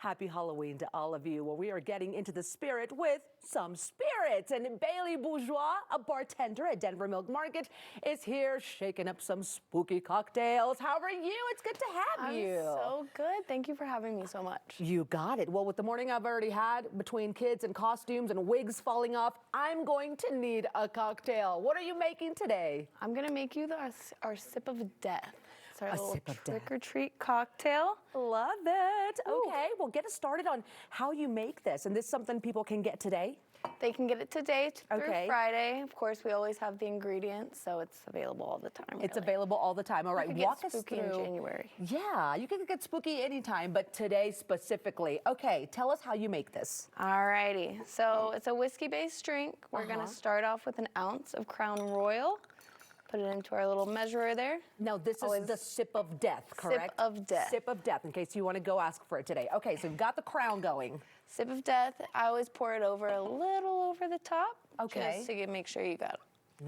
Happy Halloween to all of you. Well, we are getting into the spirit with some spirits. And Bailey Bourgeois, a bartender at Denver Milk Market, is here shaking up some spooky cocktails. How are you? It's good to have you. So good. Thank you for having me so much. You got it. Well, with the morning I've already had between kids and costumes and wigs falling off, I'm going to need a cocktail. What are you making today? I'm going to make you our sip of death. It's our little sip of death. trick-or-treat cocktail. Love it. Ooh. Okay, well, get us started on how you make this. And this is something people can get today? They can get it today through Okay. Friday. Of course, we always have the ingredients, so it's available all the time. It's really. available all the time. All right, You can walk get us spooky through. in January. Yeah, you can get spooky anytime, but today specifically. Okay, tell us how you make this. Alrighty, so it's a whiskey-based drink. We're gonna start off with an ounce of Crown Royal. Put it into our little measurer there. Now, this is the sip of death, correct? Sip of death. Sip of death, in case you want to go ask for it today. Okay, so we've got the crown going. Sip of death. I always pour it over a little over the top. Okay. Just to make sure you got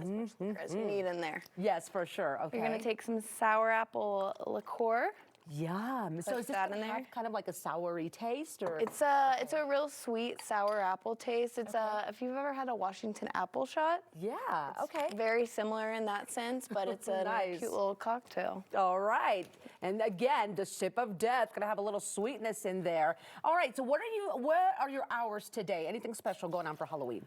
as much liquor as you need in there. Yes, for sure. Okay. You're gonna take some sour apple liqueur. Yum. So is this that gonna in have there. kind of like a soury taste, or? It's a real sweet sour apple taste. It's if you've ever had a Washington apple shot. Yeah. Okay. Very similar in that sense, but it's a Nice. cute little cocktail. All right. And again, the sip of death, gonna have a little sweetness in there. All right, so what are your hours today? Anything special going on for Halloween?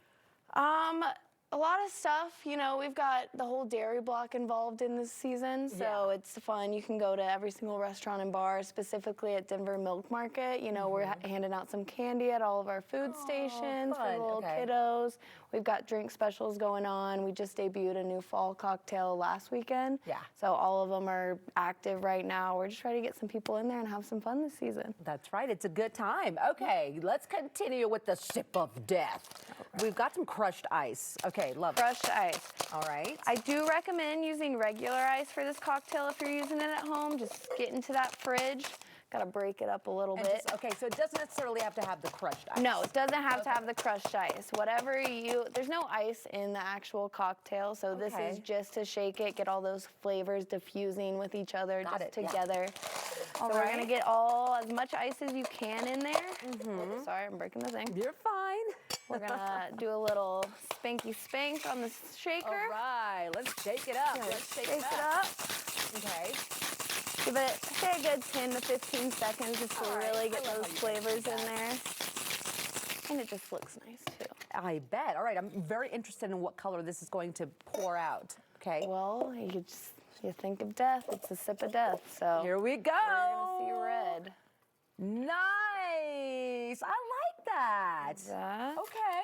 A lot of stuff, you know, we've got the whole dairy block involved in this season, so it's fun. You can go to every single restaurant and bar, specifically at Denver Milk Market. You know, we're handing out some candy at all of our food stations for fun. the little kiddos. We've got drink specials going on. We just debuted a new fall cocktail last weekend. Yeah. So all of them are active right now. We're just trying to get some people in there and have some fun this season. That's right. It's a good time. Okay, let's continue with the sip of death. We've got some crushed ice. Okay, love it. Crushed ice. All right. I do recommend using regular ice for this cocktail if you're using it at home. Just get into that fridge. Gotta break it up a little bit. Okay, so it doesn't necessarily have to have the crushed ice. No, it doesn't have to have the crushed ice. There's no ice in the actual cocktail, so this is just to shake it, get all those flavors diffusing with each other together. So we're gonna get as much ice as you can in there. Oops, sorry, I'm breaking the thing. You're fine. We're gonna do a little spanky spank on the shaker. All right, let's shake it up. Let's shake it up. Okay. Give it, say a good 10 to 15 seconds just to really get those flavors in there. And it just looks nice too. I bet. All right, I'm very interested in what color this is going to pour out. Okay. Well, you think of death, it's a sip of death, so. Here we go. We're gonna see red. Nice. I like that. Okay.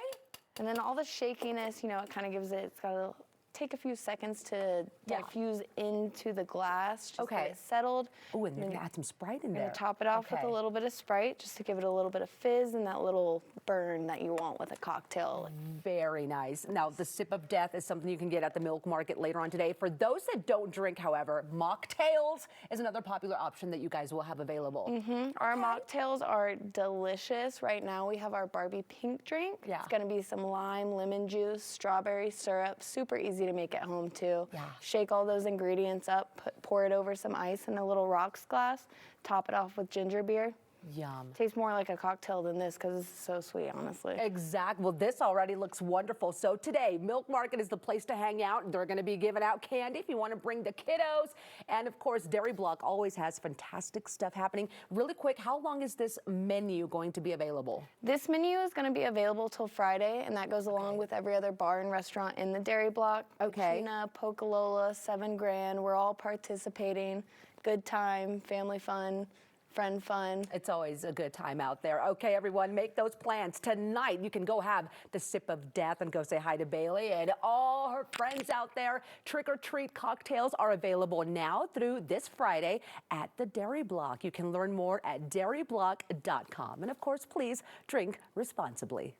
And then all the shakiness, you know, it kind of gives it's got to take a few seconds to diffuse into the glass, just to get settled. Oh, and you're gonna add some Sprite in there. We're gonna top it off with a little bit of Sprite, just to give it a little bit of fizz and that little burn that you want with a cocktail. Very nice. Now, the sip of death is something you can get at the Milk Market later on today. For those that don't drink, however, mocktails is another popular option that you guys will have available. Our mocktails are delicious. Right now we have our Barbie pink drink. Yeah. It's gonna be some lime, lemon juice, strawberry syrup, super easy to make at home too. Yeah. Shake all those ingredients up, pour it over some ice in a little rocks glass, top it off with ginger beer. Yum. Tastes more like a cocktail than this because it's so sweet, honestly. Exactly. Well, this already looks wonderful. So today, Milk Market is the place to hang out. They're going to be giving out candy if you want to bring the kiddos. And of course, Dairy Block always has fantastic stuff happening. Really quick, how long is this menu going to be available? This menu is going to be available till Friday, and that goes along with every other bar and restaurant in the Dairy Block. Okay. Kina, Pocalola, 7 Grand. We're all participating. Good time, family fun. Friend fun. It's always a good time out there. Okay, everyone, make those plans. Tonight, you can go have the sip of death and go say hi to Bailey and all her friends out there. Trick-or-treat cocktails are available now through this Friday at the Dairy Block. You can learn more at dairyblock.com. And of course, please drink responsibly.